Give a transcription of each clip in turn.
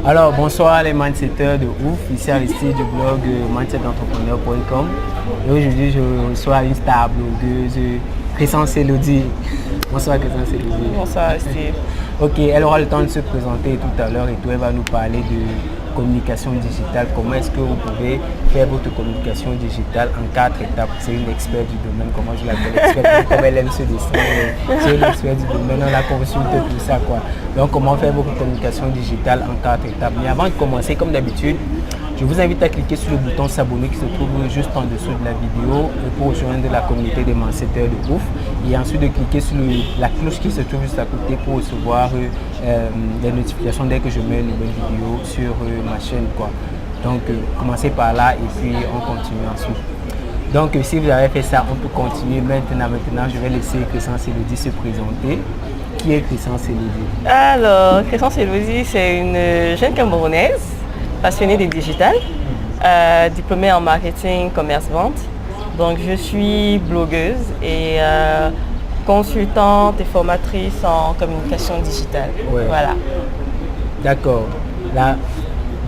Alors, bonsoir les mindsetters de ouf, ici Aristide du blog mindsetentrepreneur.com. Et aujourd'hui, je reçois une star blogueuse, Crescence Elodie. Bonsoir Crescence Elodie. Bonsoir Aristide. Ok, elle aura le temps de se présenter tout à l'heure et tout, elle va nous parler de communication digitale. Comment est-ce que vous pouvez faire votre communication digitale en 4 étapes? C'est une experte du domaine, comment je l'appelle, experte, comme elle aime se dessiner. C'est une experte du domaine, on la consulte tout ça quoi. Donc comment faire votre communication digitale en 4 étapes. Mais avant de commencer, comme d'habitude, je vous invite à cliquer sur le bouton s'abonner qui se trouve juste en dessous de la vidéo pour rejoindre la communauté des mindsetters de ouf. Et ensuite de cliquer sur la cloche qui se trouve juste à côté pour recevoir les notifications dès que je mets une nouvelle vidéo sur ma chaîne quoi. Donc commencez par là et puis on continue ensuite. Donc si vous avez fait ça, on peut continuer maintenant. Maintenant, je vais laisser Crescence Elodie se présenter. Qui est Crescence Elodie? Alors, Crescence Elodie, c'est une jeune Camerounaise passionnée des digital, diplômée en marketing, commerce, vente. Donc je suis blogueuse et consultante et formatrice en communication digitale. Ouais. Voilà. D'accord. Là,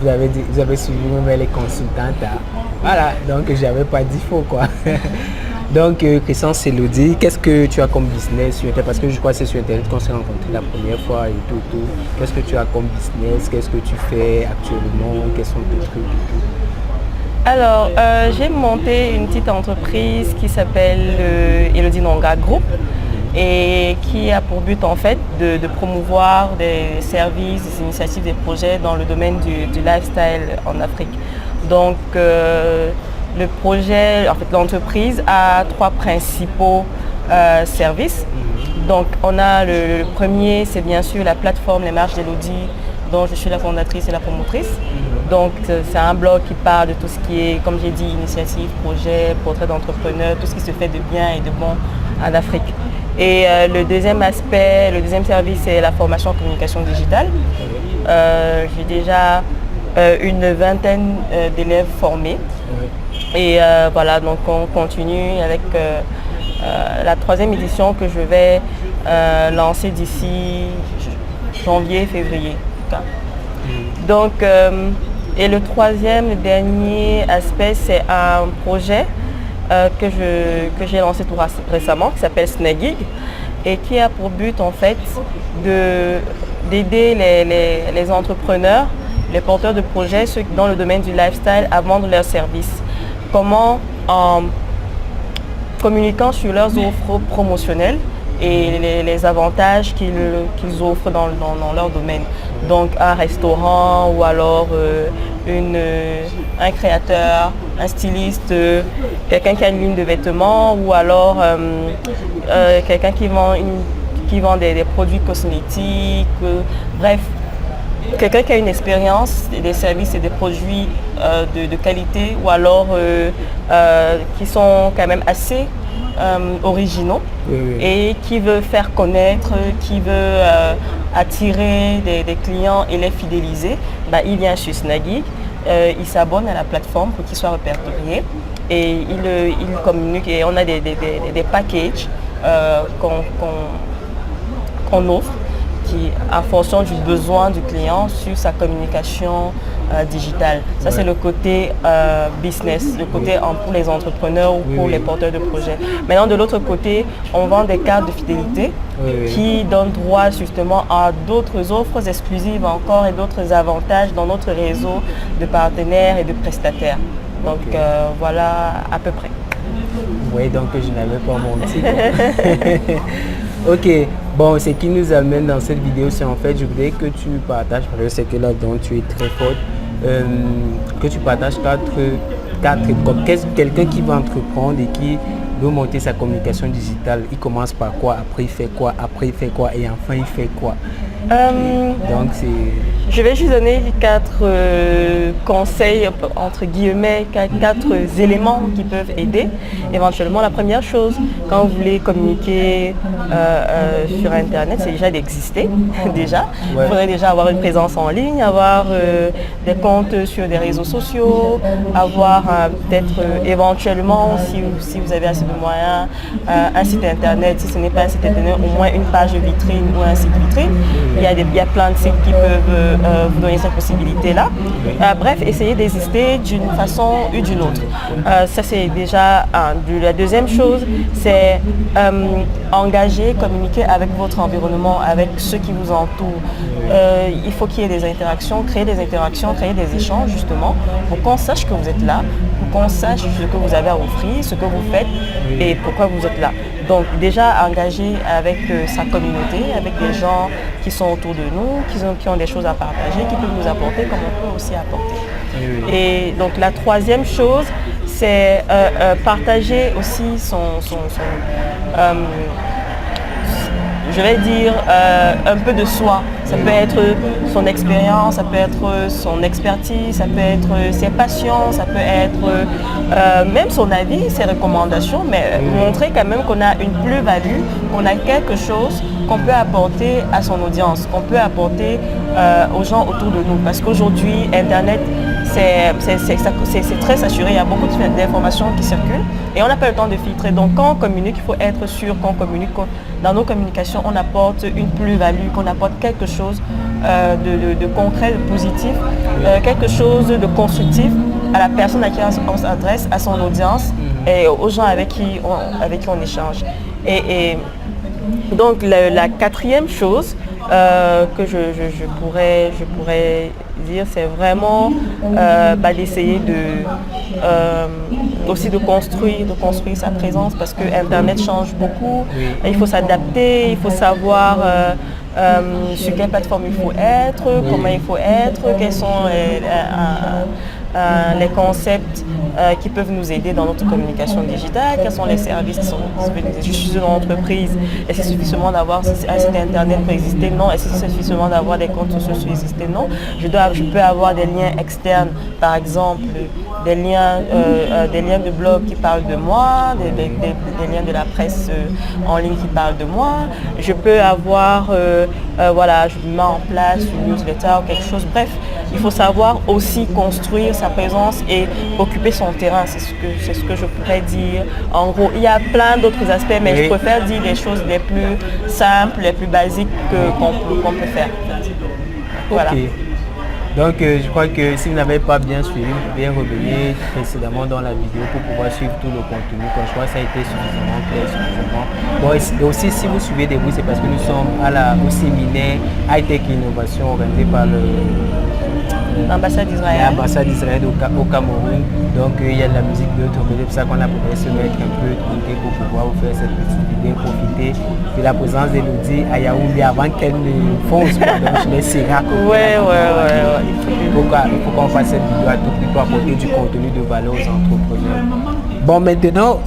vous avez suivi même les consultantes. Hein. Voilà, donc j'avais pas dit faux quoi. Donc Crescence Elodie, qu'est-ce que tu as comme business sur Internet? Parce que je crois que c'est sur Internet qu'on s'est rencontrés la première fois et tout. Qu'est-ce que tu as comme business? Qu'est-ce que tu fais actuellement? Quels sont tes trucs et tout? Alors, j'ai monté une petite entreprise qui s'appelle Elodie Nonga Group et qui a pour but en fait de promouvoir des services, des initiatives, des projets dans le domaine du lifestyle en Afrique. Donc, le projet, en fait, l'entreprise a 3 principaux services. Donc, on a le premier, c'est bien sûr la plateforme Les Marches d'Elodie, dont je suis la fondatrice et la promotrice. Donc, c'est un blog qui parle de tout ce qui est, comme j'ai dit, initiative, projet, portrait d'entrepreneur, tout ce qui se fait de bien et de bon en Afrique. Et le deuxième aspect, le deuxième service, c'est la formation en communication digitale. J'ai déjà une vingtaine d'élèves formés. Et voilà, donc on continue avec la 3e édition que je vais lancer d'ici janvier, février. Donc, et le 3e, le dernier aspect, c'est un projet que j'ai lancé tout récemment, qui s'appelle Snagig, et qui a pour but en fait d'aider les entrepreneurs, les porteurs de projets, ceux dans le domaine du lifestyle, à vendre leurs services. Comment en communiquant sur leurs offres promotionnelles et les avantages qu'ils offrent dans leur domaine. Donc un restaurant ou alors un créateur, un styliste, quelqu'un qui a une ligne de vêtements ou alors quelqu'un qui vend des produits cosmétiques, bref. Quelqu'un qui a une expérience, des services et des produits de qualité ou alors qui sont quand même assez originaux et qui veut faire connaître, qui veut attirer des clients et les fidéliser, il vient sur Snagig, il s'abonne à la plateforme pour qu'il soit répertorié et il communique et on a des packages qu'on offre en fonction du besoin du client sur sa communication digitale. Ça, c'est le côté business, le côté pour les entrepreneurs ou pour les porteurs de projets. Maintenant, de l'autre côté, on vend des cartes de fidélité qui donnent droit justement à d'autres offres exclusives encore et d'autres avantages dans notre réseau de partenaires et de prestataires. Donc, voilà à peu près. Oui, donc je n'avais pas menti. Ok, bon, ce qui nous amène dans cette vidéo, c'est en fait, je voudrais que tu partages, parce que c'est que là-dedans tu es très forte, que tu partages 4 comme quelqu'un qui va entreprendre et qui veut monter sa communication digitale. Il commence par quoi, après il fait quoi, après il fait quoi et enfin il fait quoi. Donc je vais juste donner 4 conseils, entre guillemets, 4 éléments qui peuvent aider. Éventuellement, la première chose, quand vous voulez communiquer sur Internet, c'est déjà d'exister. Déjà. Il faudrait déjà avoir une présence en ligne, avoir des comptes sur des réseaux sociaux, avoir peut-être éventuellement, si vous avez assez assez de moyens, un site internet, si ce n'est pas un site internet, au moins une page vitrine ou un site vitrine. Il y a plein de sites qui peuvent vous donner cette possibilité-là. Bref, essayez d'exister d'une façon ou d'une autre. Ça, c'est déjà un. La deuxième chose, c'est engager, communiquer avec votre environnement, avec ceux qui vous entourent. Il faut qu'il y ait des interactions, créer des échanges justement, pour qu'on sache que vous êtes là, pour qu'on sache ce que vous avez à offrir, ce que vous faites et pourquoi vous êtes là. Donc déjà engager avec sa communauté, avec des gens qui sont autour de nous, qui ont des choses à partager, qui peuvent nous apporter comme on peut aussi apporter. Et donc la troisième chose, c'est partager aussi je vais dire un peu de soi. Ça peut être son expérience, ça peut être son expertise, ça peut être ses passions, ça peut être même son avis, ses recommandations, mais montrer quand même qu'on a une plus-value, qu'on a quelque chose qu'on peut apporter à son audience, qu'on peut apporter aux gens autour de nous. Parce qu'aujourd'hui, Internet, c'est très saturé, il y a beaucoup d'informations qui circulent et on n'a pas le temps de filtrer. Donc quand on communique, il faut être sûr qu'on communique, dans nos communications, on apporte une plus-value, qu'on apporte quelque chose de concret, de positif, quelque chose de constructif à la personne à qui on s'adresse, à son audience et aux gens avec qui on échange. Et donc la quatrième chose que je pourrais dire, c'est vraiment d'essayer aussi de construire sa présence, parce que Internet change beaucoup. Il faut s'adapter, il faut savoir sur quelle plateforme il faut être, comment il faut être, quels sont les concepts qui peuvent nous aider dans notre communication digitale, quels sont les services qui sont disponibles. Je suis une entreprise, est-ce que c'est suffisamment d'avoir un site internet pour exister? Non. Est-ce que c'est suffisamment d'avoir des comptes sociaux pour exister? Non. Je peux avoir des liens externes, par exemple des liens de blog qui parlent de moi, des liens de la presse en ligne qui parlent de moi. Je peux avoir, je mets en place une newsletter ou quelque chose. Bref, il faut savoir aussi construire sa présence et occuper son terrain. C'est ce que je pourrais dire. En gros, il y a plein d'autres aspects, mais je préfère dire les choses les plus simples, les plus basiques qu'on peut faire. Voilà. Okay. Donc je crois que si vous n'avez pas bien suivi, vous pouvez revenir précédemment dans la vidéo pour pouvoir suivre tout le contenu. Je crois que ça a été suffisamment clair, suffisamment. Bon, et aussi si vous suivez des bruits, c'est parce que nous sommes au séminaire High-Tech Innovation organisé par l'ambassade d'Israël. L'ambassade d'Israël au Cameroun. Donc il y a de la musique de l'autre côté, c'est pour ça qu'on a préféré se mettre un peu de côté pour pouvoir vous faire cette petite vidéo, profiter de la présence d'Elodie à Yaoundé avant qu'elle ne fonce. Donc je laisserai Ouais. Il faut qu'on fasse cette vidéo à tout prix pour apporter du contenu de valeur aux entrepreneurs. Bon, maintenant,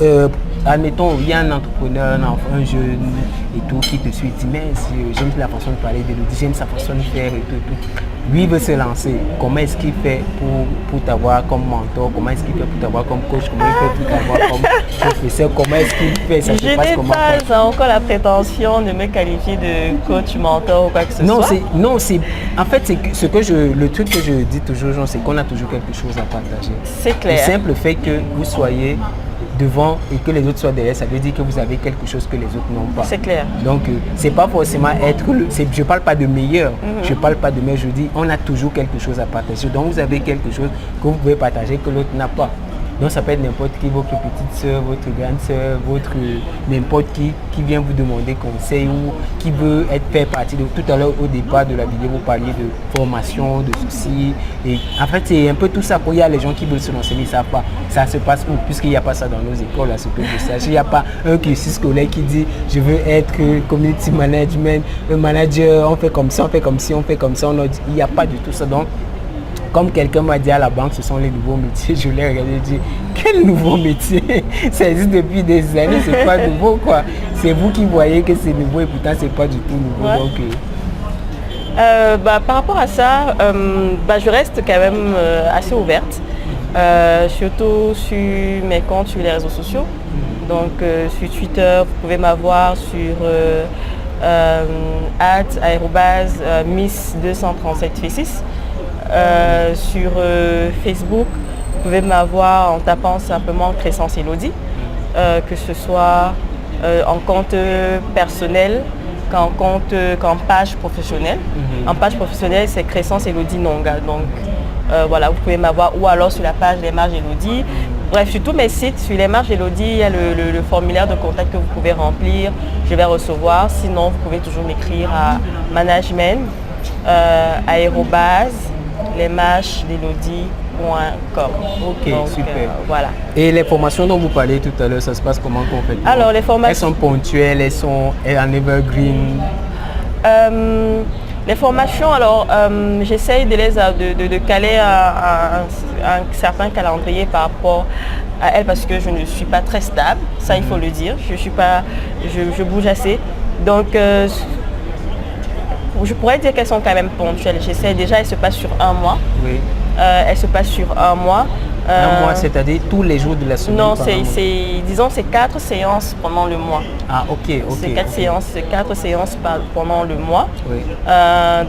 admettons, il y a un entrepreneur, un jeune et tout qui te suit, dit mais j'aime la façon de parler d'Elodie, j'aime sa façon de faire et tout. Lui veut se lancer. Comment est-ce qu'il fait pour t'avoir comme mentor? Comment est-ce qu'il fait pour t'avoir comme coach? Comment il fait pour t'avoir comme professeur? Comment est-ce qu'il fait? Ça je n'ai pas encore la prétention de me qualifier de coach, mentor ou quoi que ce soit. En fait, le truc que je dis toujours, c'est qu'on a toujours quelque chose à partager. C'est clair. Le simple fait que vous soyez devant et que les autres soient derrière, ça veut dire que vous avez quelque chose que les autres n'ont pas. C'est clair. Donc c'est pas forcément je parle pas de meilleur, je parle pas de meilleur, je dis on a toujours quelque chose à partager. Donc vous avez quelque chose que vous pouvez partager que l'autre n'a pas. Donc ça peut être n'importe qui, votre petite soeur, votre grande soeur, n'importe qui vient vous demander conseil ou qui veut faire partie de. Tout à l'heure au départ de la vidéo, vous parliez de formation, de ceci. Et en fait c'est un peu tout ça. Quand il y a les gens qui veulent se lancer, mais ils ne savent pas. Ça se passe où? Puisqu'il n'y a pas ça dans nos écoles, à ce que je sache. Il n'y a pas un cursus scolaire qui dit je veux être community management, un manager, on fait comme ça, on fait comme ci, on fait comme ça. Il n'y a pas du tout ça. Donc comme quelqu'un m'a dit à la banque, ce sont les nouveaux métiers, je l'ai regardé et dit, quel nouveau métier? Ça existe depuis des années, c'est pas nouveau quoi. C'est vous qui voyez que c'est nouveau et pourtant c'est pas du tout nouveau. Ouais. Donc, par rapport à ça, je reste quand même assez ouverte, surtout sur mes comptes sur les réseaux sociaux. Donc sur Twitter, vous pouvez m'avoir sur @miss237 sur Facebook, vous pouvez m'avoir en tapant simplement Crescence Elodie. que ce soit en compte personnel qu'en page professionnelle. En page professionnelle, c'est Crescence Elodie Nonga. Donc voilà, vous pouvez m'avoir ou alors sur la page Les Marges Elodie. Bref, sur tous mes sites, sur Les Marges Elodie, il y a le formulaire de contact que vous pouvez remplir. Je vais recevoir. Sinon, vous pouvez toujours m'écrire à management lesmargeselodie.com. Ok, donc, super. Voilà. Et les formations dont vous parlez tout à l'heure, ça se passe comment concrètement? Alors, les formations... Elles sont ponctuelles, elles sont en evergreen? Les formations, alors j'essaye de caler un certain calendrier par rapport à elles parce que je ne suis pas très stable, ça il faut le dire, je bouge assez. Donc je pourrais dire qu'elles sont quand même ponctuelles. J'essaie déjà, elles se passent sur un mois. Oui. Elles se passent sur un mois. Un mois, c'est-à-dire tous les jours de la semaine? Non, disons c'est 4 séances pendant le mois. Ah, ok. C'est 4 séances pendant le mois. Oui.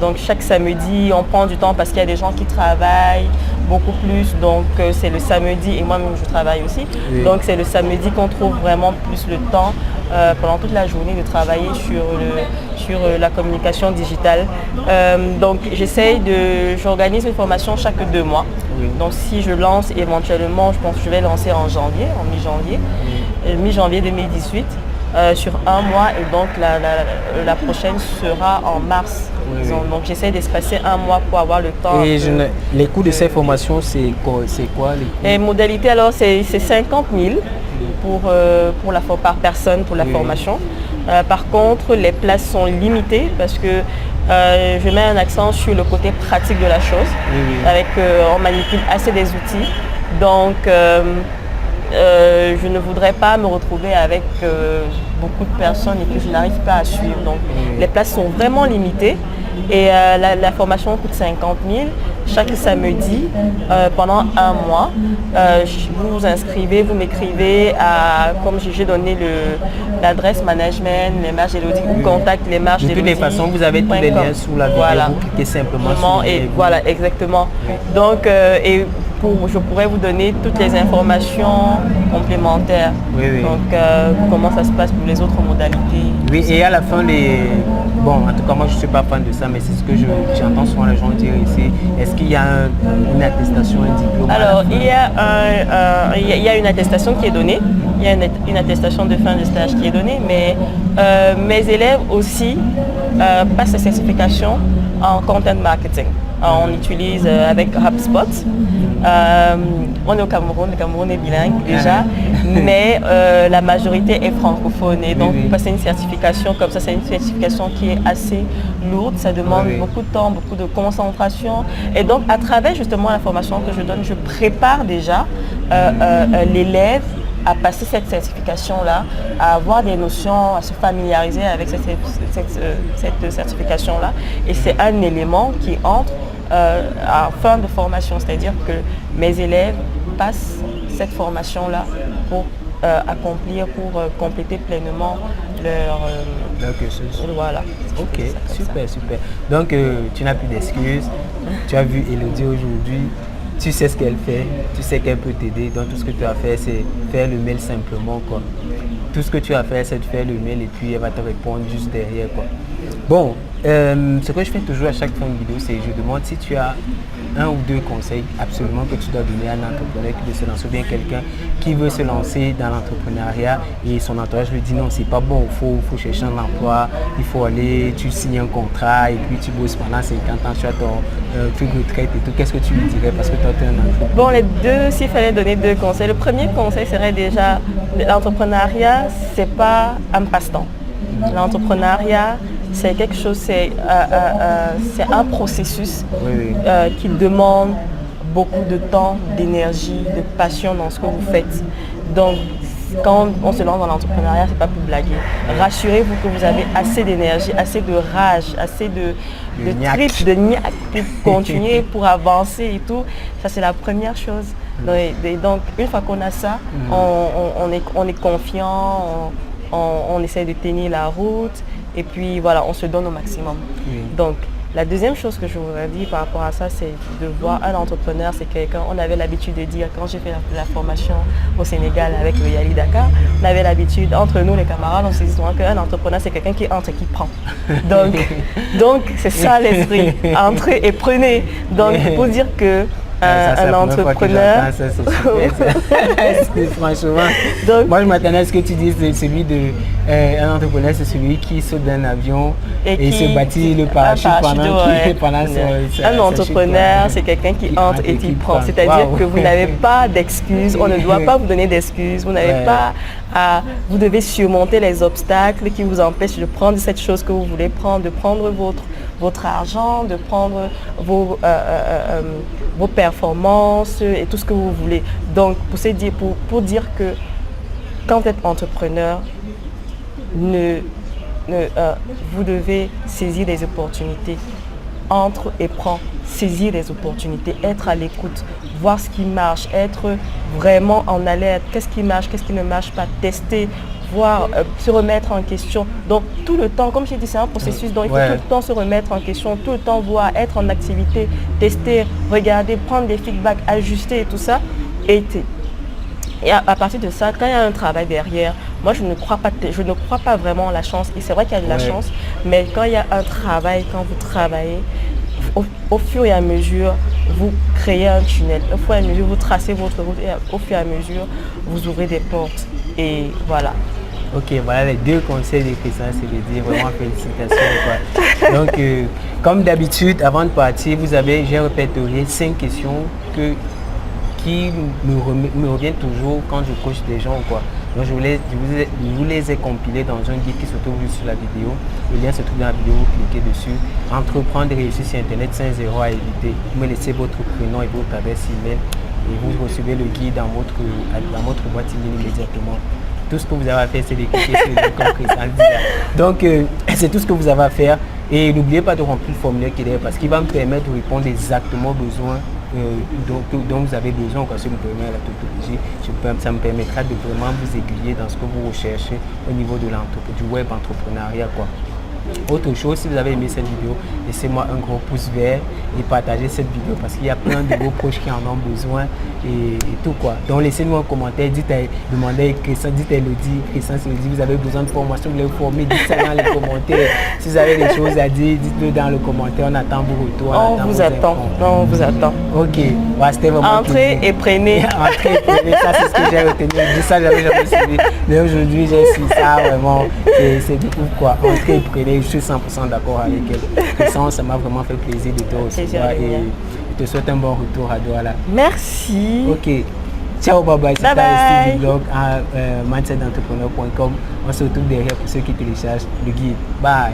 Donc chaque samedi, on prend du temps parce qu'il y a des gens qui travaillent beaucoup plus. Donc c'est le samedi, et moi-même je travaille aussi. Oui. Donc c'est le samedi qu'on trouve vraiment plus le temps pendant toute la journée de travailler sur la communication digitale. Donc j'organise une formation chaque 2 mois. Oui. Donc si je lance éventuellement, je pense que je vais lancer en mi-janvier, mi-janvier 2018. Sur un mois, et donc la prochaine sera en mars. Oui, oui. Donc j'essaie d'espacer un mois pour avoir le temps. Et les coûts de ces formations, c'est quoi les coûts? Les modalités, alors c'est 50 000 par personne pour la formation. Par contre, les places sont limitées parce que je mets un accent sur le côté pratique de la chose. Oui. On manipule assez des outils. Donc je ne voudrais pas me retrouver avec beaucoup de personnes et que je n'arrive pas à suivre. Donc les places sont vraiment limitées et la formation coûte 50 000 chaque samedi pendant un mois. Vous vous inscrivez, vous m'écrivez comme j'ai donné l'adresse management, Les Marges Elodie ou contact Les Marges Elodie. De toutes les façons, vous avez tous les liens sous la vidéo, voilà. Vous cliquez simplement sur les liens. Voilà, exactement. Oui. Donc, je pourrais vous donner toutes les informations complémentaires. Oui, oui. Donc, comment ça se passe pour les autres modalités. Oui, et à la fin, bon, en tout cas, moi, je ne suis pas fan de ça, mais c'est ce que j'entends souvent les gens dire ici. Est-ce qu'il y a une attestation, un diplôme? Alors, il y a une attestation qui est donnée. Il y a une attestation de fin de stage qui est donnée, mais mes élèves aussi passent la certification en content marketing. On utilise avec HubSpot. On est au Cameroun, le Cameroun est bilingue déjà, mais la majorité est francophone. Et donc, pour passer une certification comme ça, c'est une certification qui est assez lourde. Ça demande beaucoup de temps, beaucoup de concentration. Et donc, à travers justement la formation que je donne, je prépare déjà l'élève à passer cette certification-là, à avoir des notions, à se familiariser avec cette certification-là. Et c'est un élément qui entre en fin de formation, c'est-à-dire que mes élèves passent cette formation-là pour compléter pleinement leur cursus. Voilà. Ok, super. Donc tu n'as plus d'excuses. Tu as vu Elodie aujourd'hui. Tu sais ce qu'elle fait, tu sais qu'elle peut t'aider. Donc tout ce que tu as fait, c'est faire le mail simplement, quoi. Tout ce que tu as fait, c'est de faire le mail et puis elle va te répondre juste derrière, quoi. Bon, ce que je fais toujours à chaque fin de vidéo, c'est que je demande si tu as un ou deux conseils absolument que tu dois donner à un entrepreneur qui veut se lancer, ou bien quelqu'un qui veut se lancer dans l'entrepreneuriat et son entourage lui dit non, c'est pas bon, il faut chercher un emploi, il faut aller, tu signes un contrat et puis tu bosses pendant 50 ans, tu as ton truc de retraite et tout. Qu'est-ce que tu lui dirais parce que toi tu es un entrepreneur? Bon, s'il fallait donner deux conseils, le premier conseil serait déjà l'entrepreneuriat, c'est pas un passe-temps. L'entrepreneuriat, c'est quelque chose, c'est un processus qui demande beaucoup de temps, d'énergie, de passion dans ce que vous faites. Donc, quand on se lance dans l'entrepreneuriat, c'est pas pour blaguer. Rassurez-vous que vous avez assez d'énergie, assez de rage, assez de trip, de niaque pour continuer, pour avancer et tout. Ça, c'est la première chose. Donc, une fois qu'on a ça, on est confiant, on essaie de tenir la route et puis voilà, on se donne au maximum. Donc La deuxième chose que je voudrais dire par rapport à ça, c'est de voir un entrepreneur, c'est quelqu'un, on avait l'habitude de dire, quand j'ai fait la formation au Sénégal avec le Yali Dakar, on avait l'habitude, entre nous les camarades, on se dit souvent qu'un entrepreneur, c'est quelqu'un qui entre et qui prend. Donc c'est ça l'esprit, entrez et prenez. Donc pour dire que un entrepreneur. Franchement, donc, moi je m'attendais à ce que tu dises celui de un entrepreneur, c'est celui qui saute d'un avion et se bâtit le parachute pendant un entrepreneur, c'est quelqu'un qui entre et qui prend. C'est-à-dire que vous n'avez pas d'excuses, on ne doit pas vous donner d'excuses, vous n'avez pas à, vous devez surmonter les obstacles qui vous empêchent de prendre cette chose que vous voulez prendre, de prendre votre argent, de prendre vos performances et tout ce que vous voulez. Donc, pour dire que quand vous êtes entrepreneur, vous devez saisir des opportunités. Entre et prends, saisir les opportunités, être à l'écoute, voir ce qui marche, être vraiment en alerte, qu'est-ce qui marche, qu'est-ce qui ne marche pas, tester, voir, se remettre en question. Donc tout le temps, comme j'ai dit, c'est un processus, donc il faut tout le temps se remettre en question, tout le temps voir, être en activité, tester, regarder, prendre des feedbacks, ajuster et tout ça. Et à partir de ça, quand il y a un travail derrière, moi je ne crois pas vraiment à la chance. Et c'est vrai qu'il y a de la chance, mais quand il y a un travail, quand vous travaillez, au fur et à mesure, vous créez un tunnel. Au fur et à mesure, vous tracez votre route et au fur et à mesure, vous ouvrez des portes. Et voilà. Ok, voilà les deux conseils de Christian, c'est de dire vraiment félicitations. Donc, comme d'habitude, avant de partir, j'ai répertorié 5 questions qui me reviennent toujours quand je coach des gens. Donc je vous les ai compilés dans un guide qui se trouve sur la vidéo. Le lien se trouve dans la vidéo, vous cliquez dessus. Entreprendre et réussir sur Internet, 5 erreurs à éviter. Vous me laissez votre prénom et votre adresse email et vous recevez le guide dans votre boîte email immédiatement. Tout ce que vous avez à faire, c'est de cliquer sur le comme Christian dit là. Donc c'est tout ce que vous avez à faire. Et n'oubliez pas de remplir le formulaire qui est derrière parce qu'il va me permettre de répondre exactement aux besoins dont vous avez besoin. Si vous me permettez la tautologie, ça me permettra de vraiment vous aiguiller dans ce que vous recherchez au niveau du web entrepreneuriat. Autre chose, si vous avez aimé cette vidéo, laissez-moi un gros pouce vert et partagez cette vidéo parce qu'il y a plein de vos proches qui en ont besoin et tout Donc laissez-nous un commentaire, demandez à Christian, dites à Elodie, Christian, vous avez besoin de formation, vous voulez vous former, dites ça dans les commentaires. Si vous avez des choses à dire, dites-le dans le commentaire, on attend vos retours. On vous attend. Ok, c'était vraiment entrez et prenez. Entrez et prenez, ça c'est ce que j'ai retenu. Je dis ça, j'avais jamais suivi. Mais aujourd'hui, j'ai su ça vraiment. C'est du coup entrez et prenez. Je suis 100% d'accord avec elle. Ça m'a vraiment fait plaisir de te recevoir et je te souhaite un bon retour à Douala. Merci. Ok. Ciao, bye bye. C'était le style du blog à mindsetentrepreneur.com. On se retrouve derrière pour ceux qui téléchargent le guide. Bye.